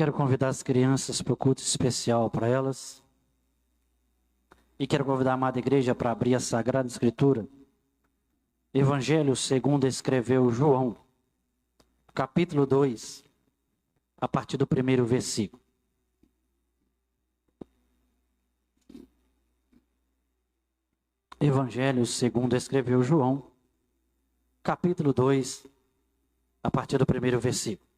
Quero convidar as crianças para o culto especial para elas. E quero convidar a amada igreja para abrir a Sagrada Escritura. Evangelho segundo escreveu João, capítulo 2, a partir do primeiro versículo. Evangelho segundo escreveu João, capítulo 2, a partir do primeiro versículo.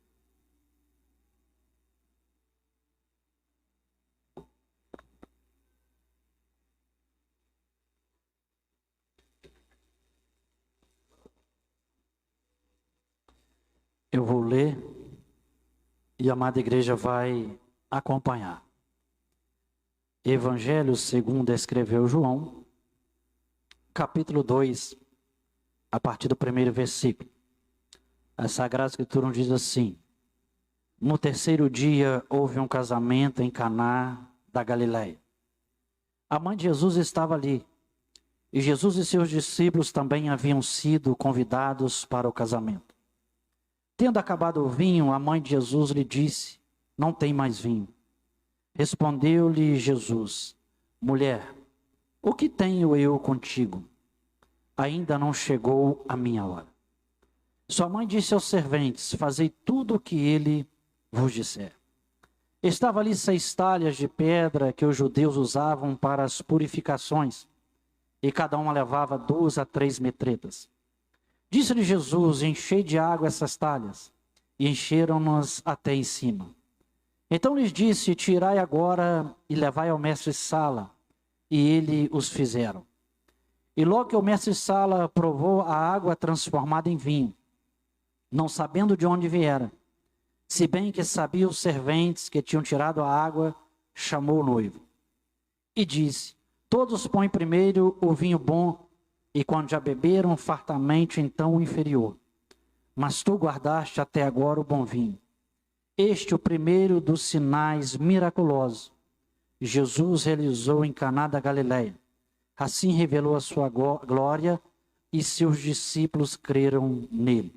Eu vou ler e a amada igreja vai acompanhar. Evangelho segundo escreveu João, capítulo 2, a partir do primeiro versículo. A Sagrada Escritura diz assim: No terceiro dia houve um casamento em Caná da Galileia. A mãe de Jesus estava ali, e Jesus e seus discípulos também haviam sido convidados para o casamento. Tendo acabado o vinho, a mãe de Jesus lhe disse: Não tem mais vinho. Respondeu-lhe Jesus: Mulher, o que tenho eu contigo? Ainda não chegou a minha hora. Sua mãe disse aos serventes: Fazei tudo o que ele vos disser. Estava ali 6 talhas de pedra que os judeus usavam para as purificações, e cada uma levava 2 a 3 metretas. Disse-lhe Jesus: Enchei de água essas talhas. E encheram-nas até em cima. Então lhes disse: Tirai agora e levai ao mestre-sala. E ele os fizeram. E logo que o mestre-sala provou a água transformada em vinho, não sabendo de onde viera, se bem que sabia os serventes que tinham tirado a água, chamou o noivo. E disse: Todos põem primeiro o vinho bom, e quando já beberam fartamente, então o inferior. Mas tu guardaste até agora o bom vinho. Este o primeiro dos sinais miraculosos Jesus realizou em Caná da Galileia. Assim revelou a sua glória, e seus discípulos creram nele.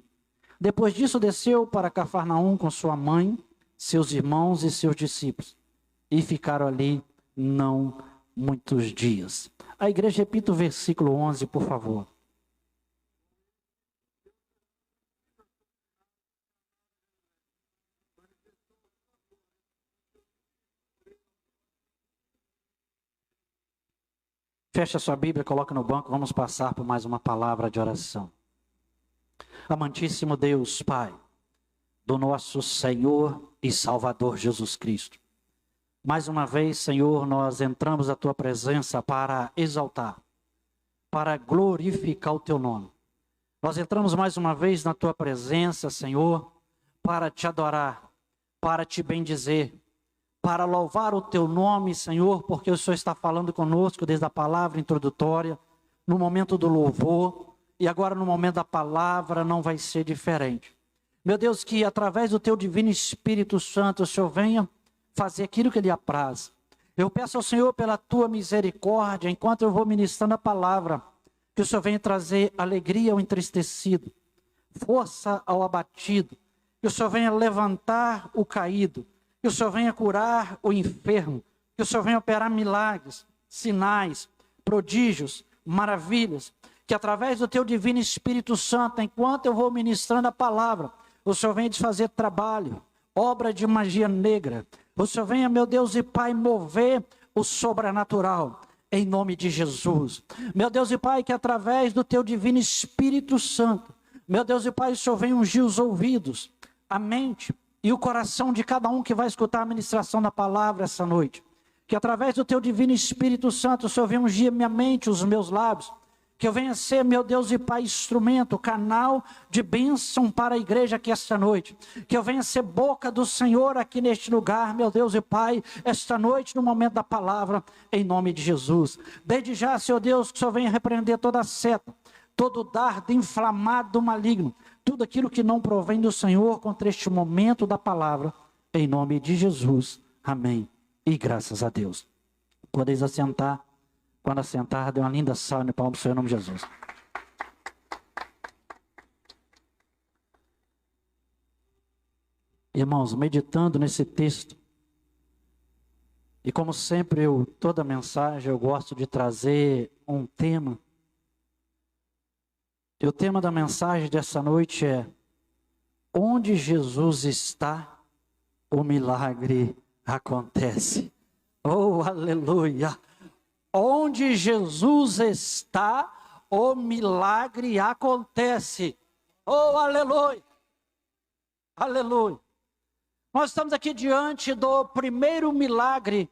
Depois disso desceu para Cafarnaum com sua mãe, seus irmãos e seus discípulos. E ficaram ali não muitos dias. A igreja repita o versículo 11, por favor. Feche a sua Bíblia, coloca no banco, vamos passar por mais uma palavra de oração. Amantíssimo Deus, Pai, do nosso Senhor e Salvador Jesus Cristo. Mais uma vez, Senhor, nós entramos na Tua presença para exaltar, para glorificar o Teu nome. Nós entramos mais uma vez na Tua presença, Senhor, para Te adorar, para Te bendizer, para louvar o Teu nome, Senhor, porque o Senhor está falando conosco desde a palavra introdutória, no momento do louvor, e agora no momento da palavra não vai ser diferente. Meu Deus, que através do Teu divino Espírito Santo, o Senhor venha fazer aquilo que lhe apraz. Eu peço ao Senhor pela Tua misericórdia, enquanto eu vou ministrando a palavra, que o Senhor venha trazer alegria ao entristecido, força ao abatido, que o Senhor venha levantar o caído, que o Senhor venha curar o enfermo, que o Senhor venha operar milagres, sinais, prodígios, maravilhas, que através do Teu divino Espírito Santo, enquanto eu vou ministrando a palavra, o Senhor venha desfazer trabalho, obra de magia negra. O Senhor venha, meu Deus e Pai, mover o sobrenatural, em nome de Jesus. Meu Deus e Pai, que através do Teu divino Espírito Santo, meu Deus e Pai, o Senhor venha ungir os ouvidos, a mente e o coração de cada um que vai escutar a ministração da palavra essa noite. Que através do Teu divino Espírito Santo, o Senhor venha ungir minha mente, os meus lábios, que eu venha ser, meu Deus e Pai, instrumento, canal de bênção para a igreja aqui esta noite. Que eu venha ser boca do Senhor aqui neste lugar, meu Deus e Pai, esta noite, no momento da palavra, em nome de Jesus. Desde já, Senhor Deus, que o Senhor venha repreender toda seta, todo dardo inflamado do maligno, tudo aquilo que não provém do Senhor contra este momento da palavra, em nome de Jesus. Amém. E graças a Deus. Podeis assentar. Quando assentar, dê uma linda salva de palmas para o Senhor, em nome de Jesus. Irmãos, meditando nesse texto, e como sempre, toda mensagem eu gosto de trazer um tema. E o tema da mensagem dessa noite é: onde Jesus está, o milagre acontece. Oh, aleluia! Onde Jesus está, o milagre acontece. Oh, aleluia! Aleluia! Nós estamos aqui diante do primeiro milagre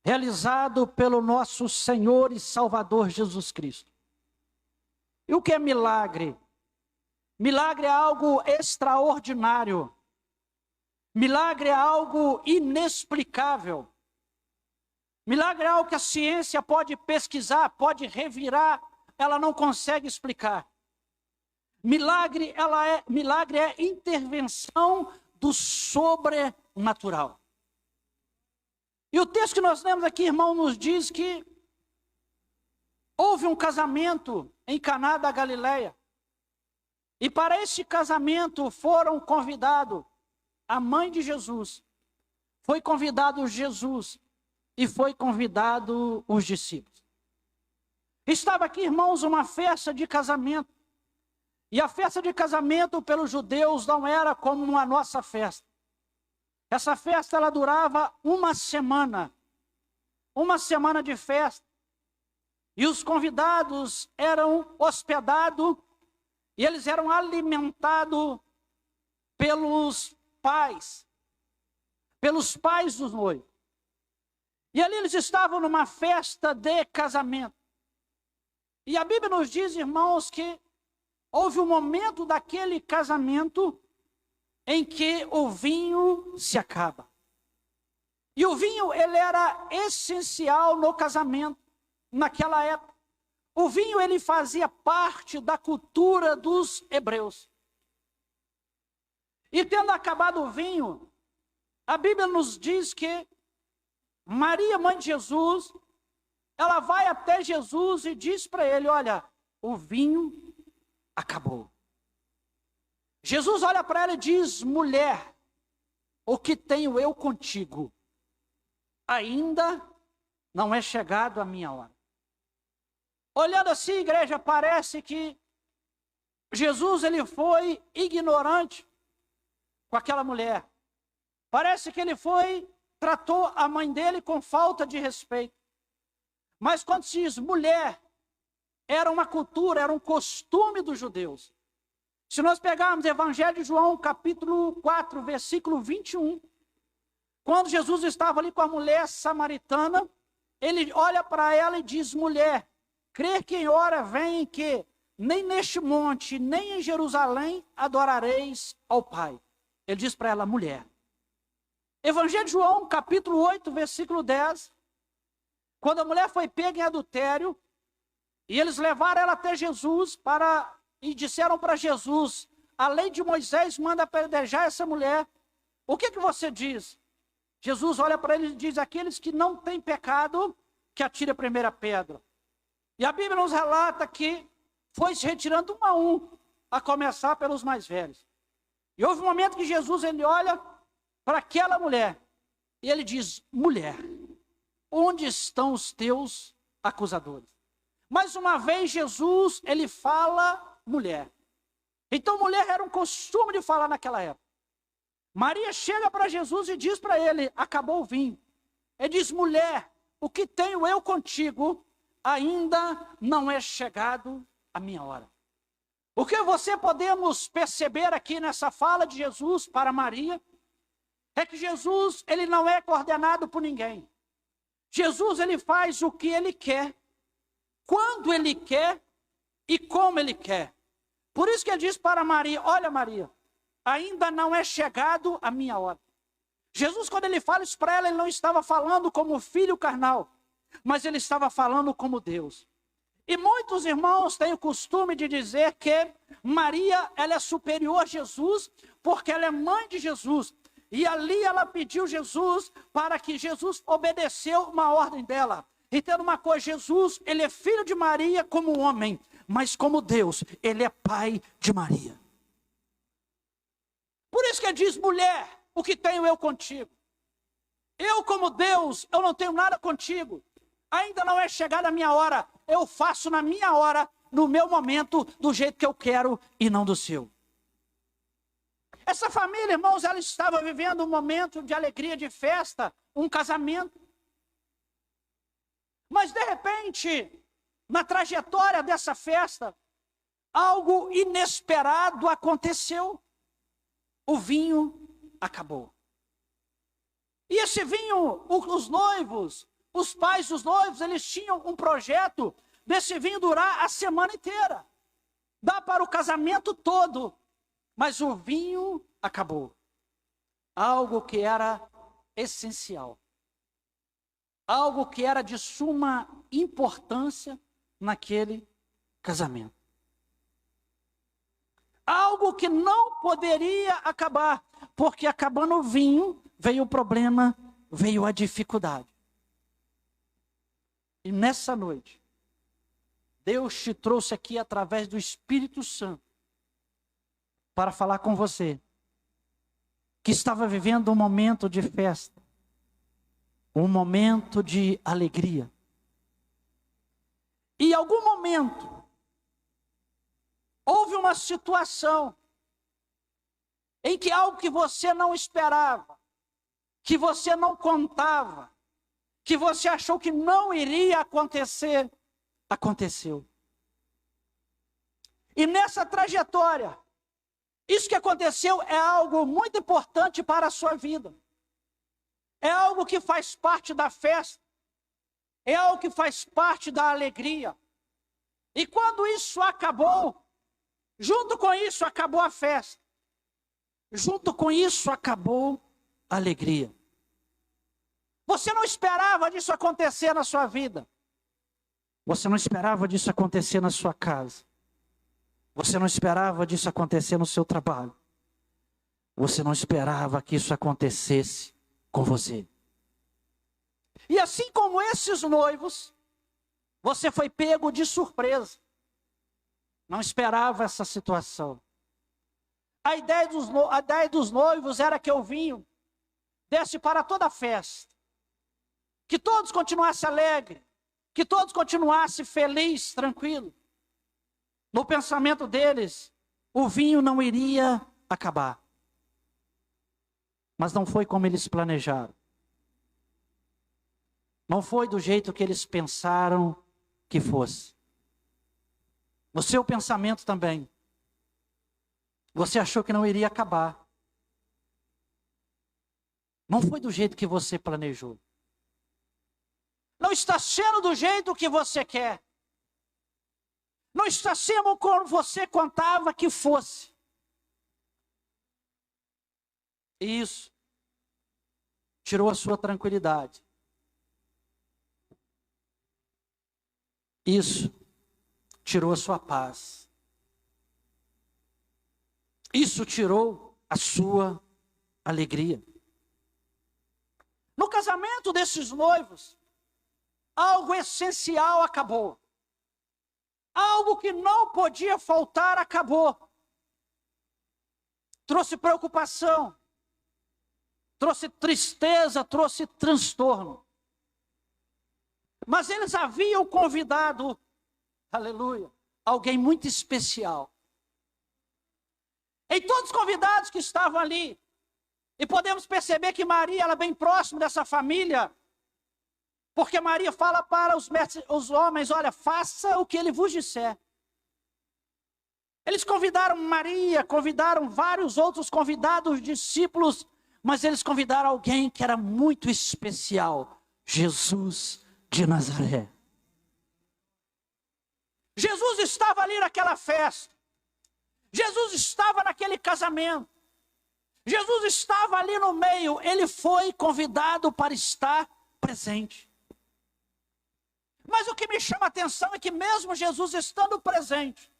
realizado pelo nosso Senhor e Salvador Jesus Cristo. E o que é milagre? Milagre é algo extraordinário. Milagre é algo inexplicável. Milagre é algo que a ciência pode pesquisar, pode revirar, ela não consegue explicar. Milagre é intervenção do sobrenatural. E o texto que nós lemos aqui, irmão, nos diz que houve um casamento em Caná da Galileia. E para este casamento foram convidados a mãe de Jesus, foi convidado Jesus e foi convidado os discípulos. Estava aqui, irmãos, uma festa de casamento. E a festa de casamento pelos judeus não era como a nossa festa. Essa festa ela durava uma semana de festa. E os convidados eram hospedados e eles eram alimentados pelos pais dos noivos. E ali eles estavam numa festa de casamento. E a Bíblia nos diz, irmãos, que houve um momento daquele casamento em que o vinho se acaba. E o vinho, ele era essencial no casamento, naquela época. O vinho, ele fazia parte da cultura dos hebreus. E tendo acabado o vinho, a Bíblia nos diz que Maria, mãe de Jesus, ela vai até Jesus e diz para ele: olha, o vinho acabou. Jesus olha para ela e diz: mulher, o que tenho eu contigo? Ainda não é chegado a minha hora. Olhando assim, igreja, parece que Jesus ele foi ignorante com aquela mulher. Parece que ele tratou a mãe dele com falta de respeito. Mas quando se diz mulher, era uma cultura, era um costume dos judeus. Se nós pegarmos o Evangelho de João, capítulo 4, versículo 21, quando Jesus estava ali com a mulher samaritana, ele olha para ela e diz: mulher, crer que em hora vem em que nem neste monte, nem em Jerusalém adorareis ao Pai. Ele diz para ela: mulher. Evangelho de João, capítulo 8, versículo 10, quando a mulher foi pega em adultério, e eles levaram ela até Jesus e disseram para Jesus: a lei de Moisés manda apedrejar essa mulher. O que você diz? Jesus olha para eles e diz: aqueles que não têm pecado, que atire a primeira pedra. E a Bíblia nos relata que foi se retirando um a um, a começar pelos mais velhos. E houve um momento que Jesus ele olha para aquela mulher e ele diz: mulher, onde estão os teus acusadores? Mais uma vez Jesus ele fala mulher. Então mulher era um costume de falar naquela época. Maria chega para Jesus e diz para ele: acabou o vinho. Ele diz: mulher, o que tenho eu contigo, ainda não é chegado a minha hora. O que você podemos perceber aqui nessa fala de Jesus para Maria, é que Jesus ele não é coordenado por ninguém. Jesus ele faz o que ele quer, quando ele quer e como ele quer. Por isso que ele diz para Maria: olha Maria, ainda não é chegado a minha hora. Jesus, quando ele fala isso para ela, ele não estava falando como filho carnal, mas ele estava falando como Deus. E muitos irmãos têm o costume de dizer que Maria ela é superior a Jesus, porque ela é mãe de Jesus. E ali ela pediu Jesus para que Jesus obedeceu uma ordem dela. Entenda uma coisa: Jesus ele é filho de Maria como homem, mas como Deus, ele é pai de Maria. Por isso que ele diz: mulher, o que tenho eu contigo? Eu, como Deus, eu não tenho nada contigo. Ainda não é chegada a minha hora. Eu faço na minha hora, no meu momento, do jeito que eu quero e não do seu. Essa família, irmãos, ela estava vivendo um momento de alegria, de festa, um casamento. Mas, de repente, na trajetória dessa festa, algo inesperado aconteceu. O vinho acabou. E esse vinho, os noivos, os pais dos noivos, eles tinham um projeto desse vinho durar a semana inteira. Dá para o casamento todo. Mas o vinho acabou. Algo que era essencial. Algo que era de suma importância naquele casamento. Algo que não poderia acabar, porque acabando o vinho, veio o problema, veio a dificuldade. E nessa noite, Deus te trouxe aqui através do Espírito Santo para falar com você que estava vivendo um momento de festa, um momento de alegria. E em algum momento, houve uma situação em que algo que você não esperava, que você não contava, que você achou que não iria acontecer, aconteceu. E nessa trajetória, isso que aconteceu é algo muito importante para a sua vida. É algo que faz parte da festa. É algo que faz parte da alegria. E quando isso acabou, junto com isso acabou a festa. Junto com isso acabou a alegria. Você não esperava disso acontecer na sua vida. Você não esperava disso acontecer na sua casa. Você não esperava disso acontecer no seu trabalho. Você não esperava que isso acontecesse com você. E assim como esses noivos, você foi pego de surpresa. Não esperava essa situação. A ideia dos noivos era que o vinho desse para toda a festa. Que todos continuassem alegres. Que todos continuassem felizes, tranquilos. No pensamento deles, o vinho não iria acabar. Mas não foi como eles planejaram. Não foi do jeito que eles pensaram que fosse. No seu pensamento também. Você achou que não iria acabar. Não foi do jeito que você planejou. Não está sendo do jeito que você quer. Não está sendo como você contava que fosse. E isso tirou a sua tranquilidade. Isso tirou a sua paz. Isso tirou a sua alegria. No casamento desses noivos, algo essencial acabou. Algo que não podia faltar acabou. Trouxe preocupação, trouxe tristeza, trouxe transtorno. Mas eles haviam convidado, aleluia, alguém muito especial. Em todos os convidados que estavam ali, e podemos perceber que Maria, ela é bem próxima dessa família, porque Maria fala para os homens, olha, faça o que ele vos disser. Eles convidaram Maria, convidaram vários outros convidados, discípulos, mas eles convidaram alguém que era muito especial, Jesus de Nazaré. Jesus estava ali naquela festa. Jesus estava naquele casamento. Jesus estava ali no meio. Ele foi convidado para estar presente. Mas o que me chama a atenção é que mesmo Jesus estando presente,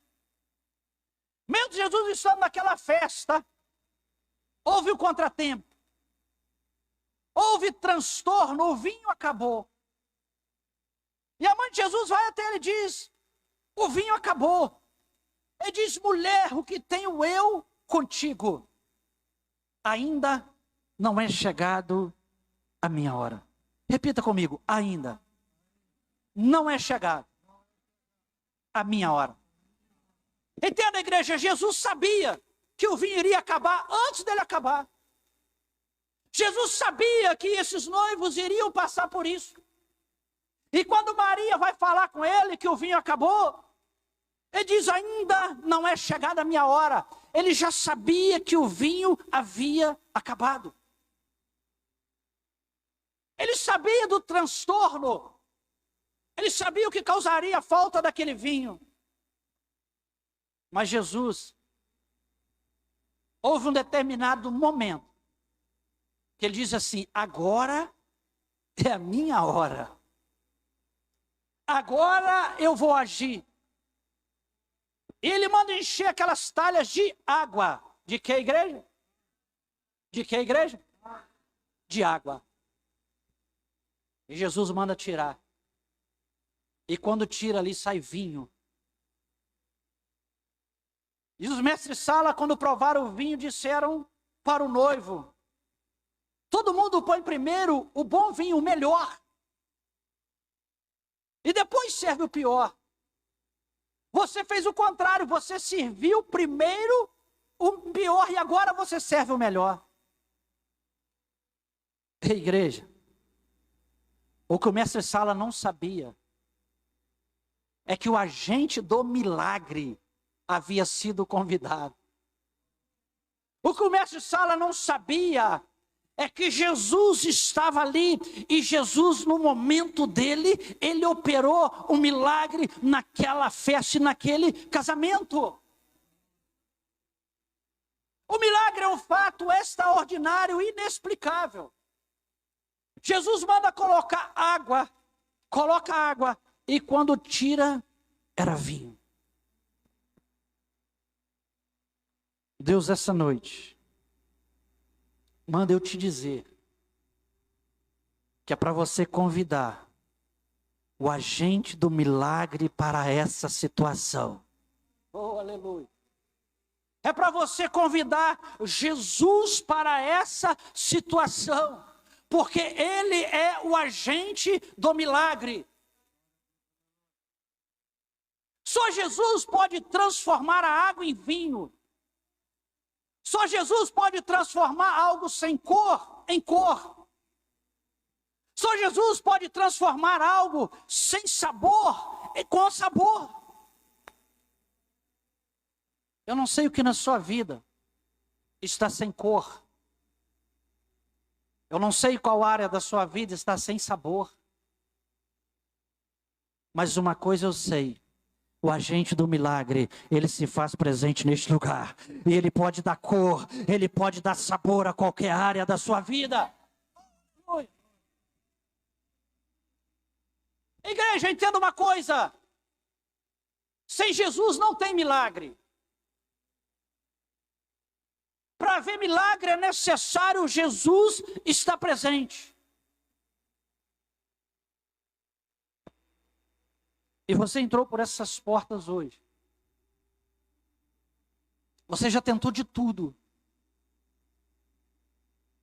mesmo Jesus estando naquela festa, houve um contratempo. Houve transtorno, o vinho acabou. E a mãe de Jesus vai até ele e diz, o vinho acabou. Ele diz, mulher, o que tenho eu contigo? ainda não é chegado a minha hora. Repita comigo, ainda não é chegado a minha hora. Entenda, igreja, Jesus sabia que o vinho iria acabar antes dele acabar. Jesus sabia que esses noivos iriam passar por isso. E quando Maria vai falar com ele que o vinho acabou, ele diz, ainda não é chegada a minha hora. Ele já sabia que o vinho havia acabado. Ele sabia do transtorno. Ele sabia o que causaria a falta daquele vinho. Mas Jesus, houve um determinado momento que ele diz assim, agora é a minha hora. Agora eu vou agir. E ele manda encher aquelas talhas de água. De que, igreja? De que, igreja? De água. E Jesus manda tirar. E quando tira ali, sai vinho. E os mestres-sala, quando provaram o vinho, disseram para o noivo, todo mundo põe primeiro o bom vinho, o melhor. E depois serve o pior. Você fez o contrário, você serviu primeiro o pior e agora você serve o melhor. Ei, igreja, o que o mestre-sala não sabia é que o agente do milagre havia sido convidado. O que o mestre-sala não sabia é que Jesus estava ali e Jesus, no momento dele, ele operou um milagre naquela festa e naquele casamento. O milagre é um fato extraordinário, inexplicável. Jesus manda coloca água, e quando tira, era vinho. Deus, essa noite, manda eu te dizer que é para você convidar o agente do milagre para essa situação. Oh, aleluia. É para você convidar Jesus para essa situação, porque Ele é o agente do milagre. Só Jesus pode transformar a água em vinho. Só Jesus pode transformar algo sem cor em cor. Só Jesus pode transformar algo sem sabor com sabor. Eu não sei o que na sua vida está sem cor. Eu não sei qual área da sua vida está sem sabor. Mas uma coisa eu sei. O agente do milagre, ele se faz presente neste lugar. E ele pode dar cor, ele pode dar sabor a qualquer área da sua vida. Igreja, entenda uma coisa. Sem Jesus não tem milagre. Para haver milagre é necessário Jesus estar presente. E você entrou por essas portas hoje. Você já tentou de tudo.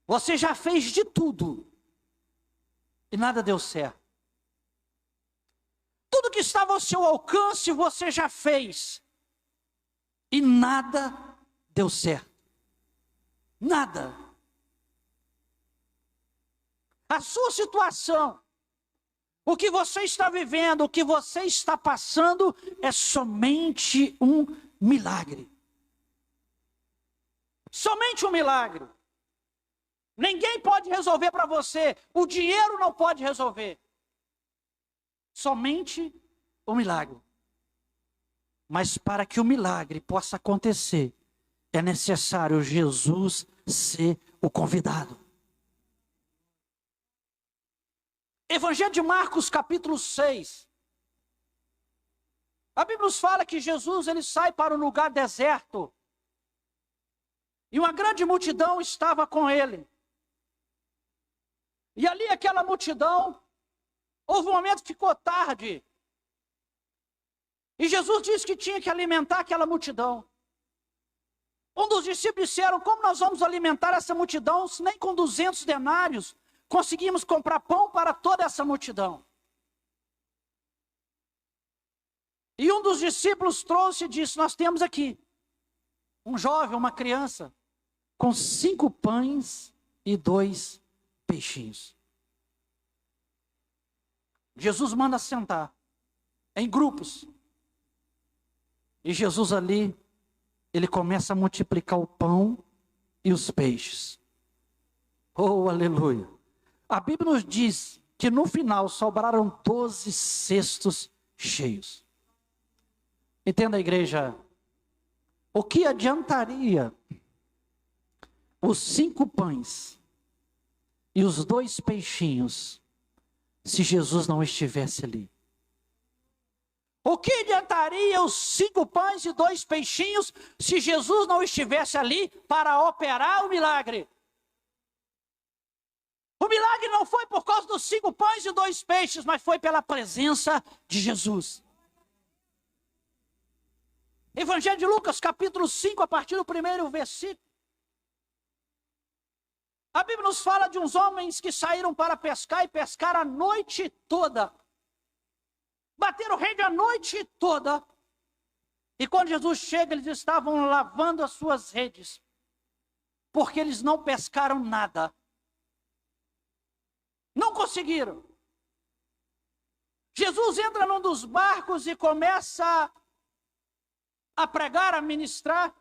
Você já fez de tudo. E nada deu certo. Tudo que estava ao seu alcance você já fez. E nada deu certo. Nada. A sua situação, o que você está vivendo, o que você está passando, é somente um milagre. Somente um milagre. Ninguém pode resolver para você. O dinheiro não pode resolver. Somente um milagre. Mas para que o milagre possa acontecer, é necessário Jesus ser o convidado. Evangelho de Marcos, capítulo 6. A Bíblia nos fala que Jesus ele sai para um lugar deserto. E uma grande multidão estava com ele. E ali aquela multidão, houve um momento que ficou tarde. E Jesus disse que tinha que alimentar aquela multidão. Um dos discípulos disseram: como nós vamos alimentar essa multidão se nem com 200 denários conseguimos comprar pão para toda essa multidão? E um dos discípulos trouxe e disse: nós temos aqui um jovem, uma criança, com 5 pães e 2 peixinhos. Jesus manda sentar em grupos. E Jesus ali, ele começa a multiplicar o pão e os peixes. Oh, aleluia. A Bíblia nos diz que no final sobraram 12 cestos cheios. Entenda, igreja, o que adiantaria os 5 pães e os 2 peixinhos se Jesus não estivesse ali? O que adiantaria os 5 pães e 2 peixinhos se Jesus não estivesse ali para operar o milagre? O milagre não foi por causa dos 5 pães e 2 peixes, mas foi pela presença de Jesus. Evangelho de Lucas, capítulo 5, a partir do 1º versículo. A Bíblia nos fala de uns homens que saíram para pescar e pescaram a noite toda. Bateram rede a noite toda. E quando Jesus chega, eles estavam lavando as suas redes, porque eles não pescaram nada. Não conseguiram. Jesus entra num dos barcos e começa a pregar, a ministrar.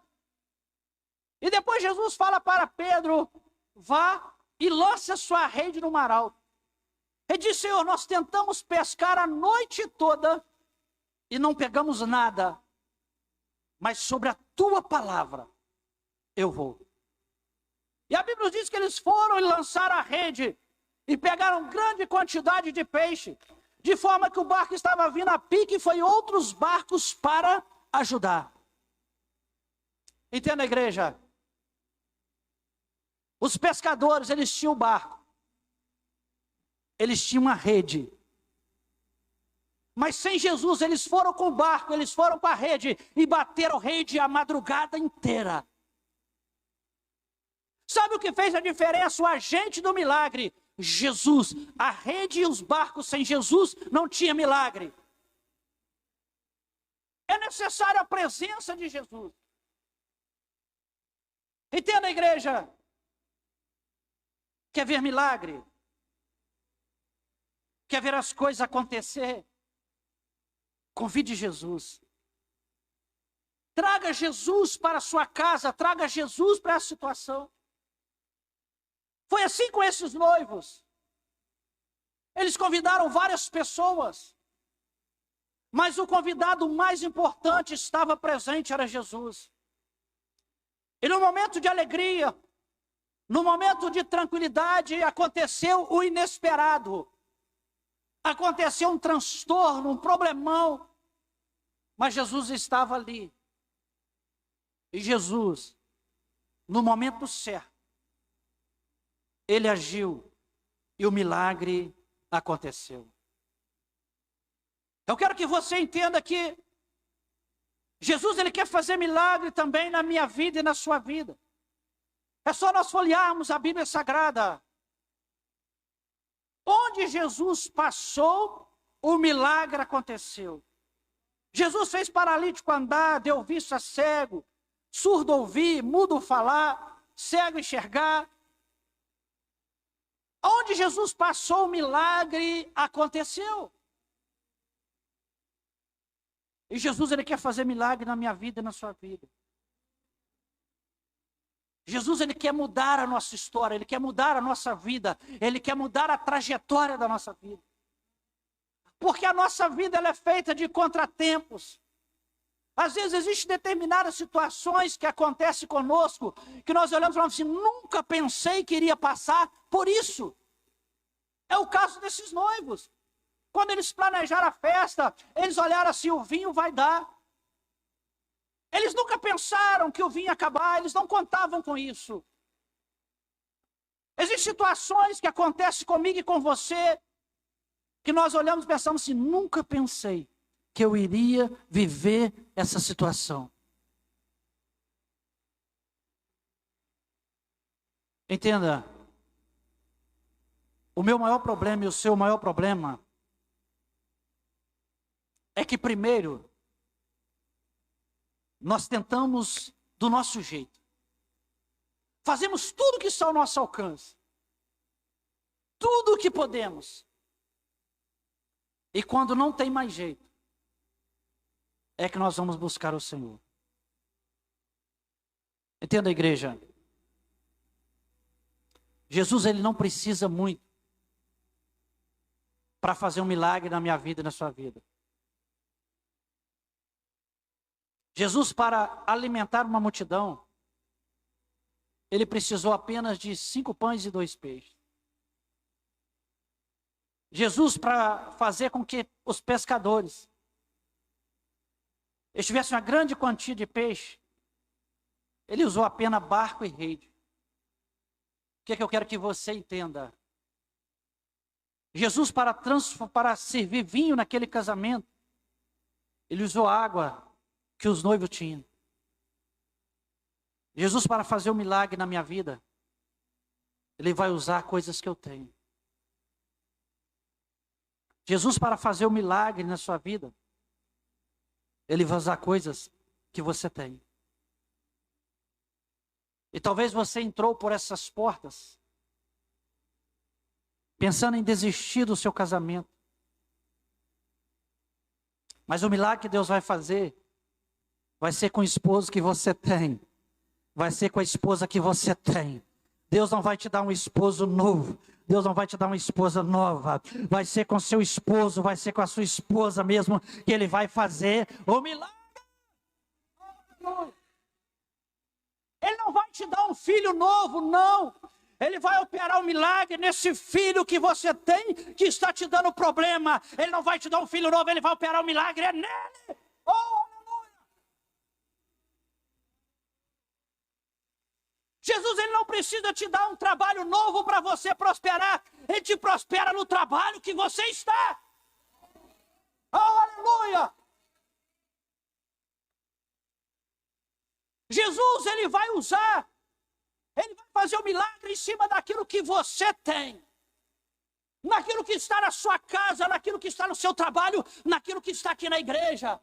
E depois Jesus fala para Pedro: vá e lance a sua rede no mar alto. Ele diz: Senhor, nós tentamos pescar a noite toda e não pegamos nada, mas sobre a tua palavra eu vou. E a Bíblia diz que eles foram e lançaram a rede e pegaram grande quantidade de peixe, de forma que o barco estava vindo a pique e foi outros barcos para ajudar. Entenda, igreja? Os pescadores, eles tinham o barco. Eles tinham uma rede. Mas sem Jesus, eles foram com o barco, eles foram com a rede e bateram rede a madrugada inteira. Sabe o que fez a diferença? O agente do milagre, Jesus. A rede e os barcos sem Jesus não tinha milagre. É necessária a presença de Jesus. Entenda, igreja? Quer ver milagre? Quer ver as coisas acontecer? Convide Jesus. Traga Jesus para a sua casa, traga Jesus para a situação. Foi assim com esses noivos. Eles convidaram várias pessoas, mas o convidado mais importante estava presente, era Jesus. E no momento de alegria, no momento de tranquilidade, aconteceu o inesperado. Aconteceu um transtorno, um problemão, mas Jesus estava ali. E Jesus, no momento certo, ele agiu e o milagre aconteceu. Eu quero que você entenda que Jesus, ele quer fazer milagre também na minha vida e na sua vida. É só nós folhearmos a Bíblia Sagrada. Onde Jesus passou, o milagre aconteceu. Jesus fez paralítico andar, deu vista a cego, surdo ouvir, mudo falar, cego enxergar. Onde Jesus passou, o milagre aconteceu. E Jesus, ele quer fazer milagre na minha vida e na sua vida. Jesus, ele quer mudar a nossa história, ele quer mudar a nossa vida, ele quer mudar a trajetória da nossa vida. Porque a nossa vida, ela é feita de contratempos. Às vezes existem determinadas situações que acontecem conosco, que nós olhamos e falamos assim: nunca pensei que iria passar por isso. É o caso desses noivos. Quando eles planejaram a festa, eles olharam assim: o vinho vai dar. Eles nunca pensaram que o vinho ia acabar, eles não contavam com isso. Existem situações que acontecem comigo e com você, que nós olhamos e pensamos assim: nunca pensei que eu iria viver essa situação. Entenda, o meu maior problema e o seu maior problema é que primeiro nós tentamos do nosso jeito. Fazemos tudo que está ao nosso alcance. Tudo o que podemos. E quando não tem mais jeito, é que nós vamos buscar o Senhor. Entenda, igreja. Jesus, ele não precisa muito para fazer um milagre na minha vida e na sua vida. Jesus, para alimentar uma multidão, ele precisou apenas de 5 pães e 2 peixes. Jesus, para fazer com que os pescadores eles tivessem uma grande quantia de peixe, ele usou apenas barco e rede. O que é que eu quero que você entenda? Jesus, para servir vinho naquele casamento, ele usou a água que os noivos tinham. Jesus, para fazer um milagre na minha vida, ele vai usar coisas que eu tenho. Jesus, para fazer um milagre na sua vida, ele vai usar coisas que você tem. E talvez você entrou por essas portas pensando em desistir do seu casamento. Mas o milagre que Deus vai fazer vai ser com o esposo que você tem. Vai ser com a esposa que você tem. Deus não vai te dar um esposo novo. Deus não vai te dar uma esposa nova. Vai ser com seu esposo, vai ser com a sua esposa mesmo que ele vai fazer o milagre. Ele não vai te dar um filho novo, não. Ele vai operar um milagre nesse filho que você tem, que está te dando problema. Ele não vai te dar um filho novo, ele vai operar um milagre nele. Oh, aleluia! Jesus, ele não precisa te dar um trabalho novo para você prosperar. Ele te prospera no trabalho que você está. Oh, aleluia! Jesus, ele vai usar, ele vai fazer um milagre em cima daquilo que você tem. Naquilo que está na sua casa, naquilo que está no seu trabalho, naquilo que está aqui na igreja.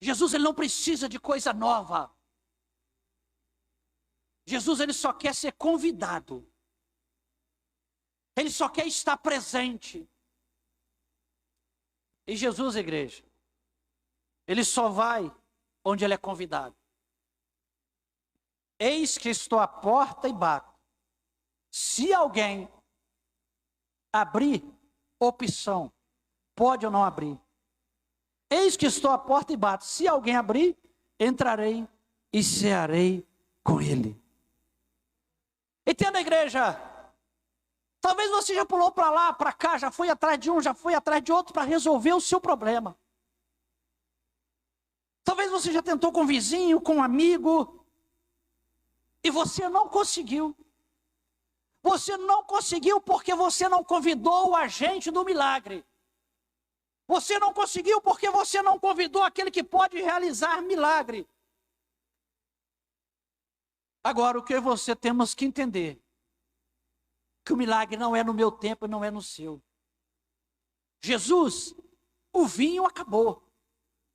Jesus, ele não precisa de coisa nova. Jesus, ele só quer ser convidado. Ele só quer estar presente. E Jesus, igreja, ele só vai onde ele é convidado. Eis que estou à porta e bato. Se alguém abrir, opção, pode ou não abrir. Eis que estou à porta e bato. Se alguém abrir, entrarei e cearei com ele. Entenda, igreja. Talvez você já pulou para lá, para cá, já foi atrás de um, já foi atrás de outro para resolver o seu problema. Talvez você já tentou com um vizinho, com um amigo, e você não conseguiu. Você não conseguiu porque você não convidou o agente do milagre. Você não conseguiu porque você não convidou aquele que pode realizar milagre. Agora, o que você temos que entender? Que o milagre não é no meu tempo e não é no seu. Jesus, o vinho acabou.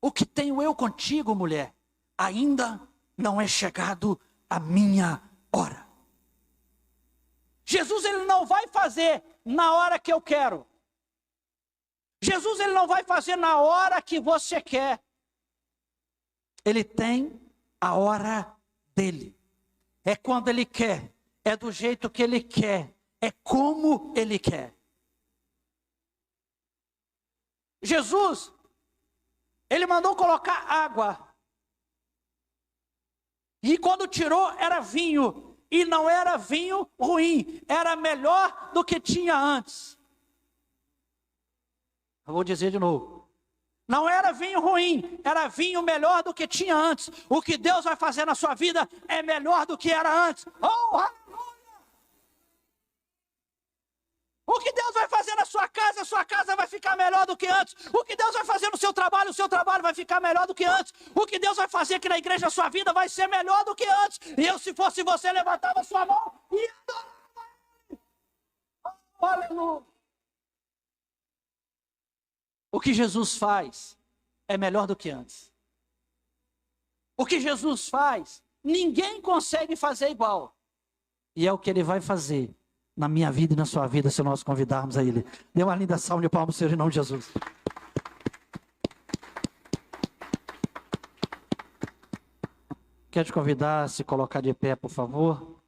O que tenho eu contigo, mulher, ainda não é chegado a minha hora. Jesus, ele não vai fazer na hora que eu quero. Jesus, ele não vai fazer na hora que você quer. Ele tem a hora dele. É quando ele quer, é do jeito que ele quer, é como ele quer. Jesus, ele mandou colocar água. E quando tirou, era vinho. E não era vinho ruim. Era melhor do que tinha antes. Eu vou dizer de novo. Não era vinho ruim. Era vinho melhor do que tinha antes. O que Deus vai fazer na sua vida é melhor do que era antes. Oh, aleluia! O que Deus vai fazer na sua casa vai ficar melhor do que antes. O que Deus vai fazer no seu trabalho, o seu trabalho vai ficar melhor do que antes. O que Deus vai fazer aqui na igreja, a sua vida vai ser melhor do que antes. E eu, se fosse você, levantava sua mão e adorava Ele. Aleluia. O que Jesus faz é melhor do que antes. O que Jesus faz, ninguém consegue fazer igual. E é o que Ele vai fazer na minha vida e na sua vida, se nós convidarmos a Ele. Dê uma linda salva de palmas, Senhor, em nome de Jesus. Quero te convidar a se colocar de pé, por favor.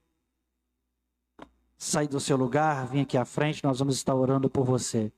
Sair do seu lugar, vem aqui à frente, nós vamos estar orando por você.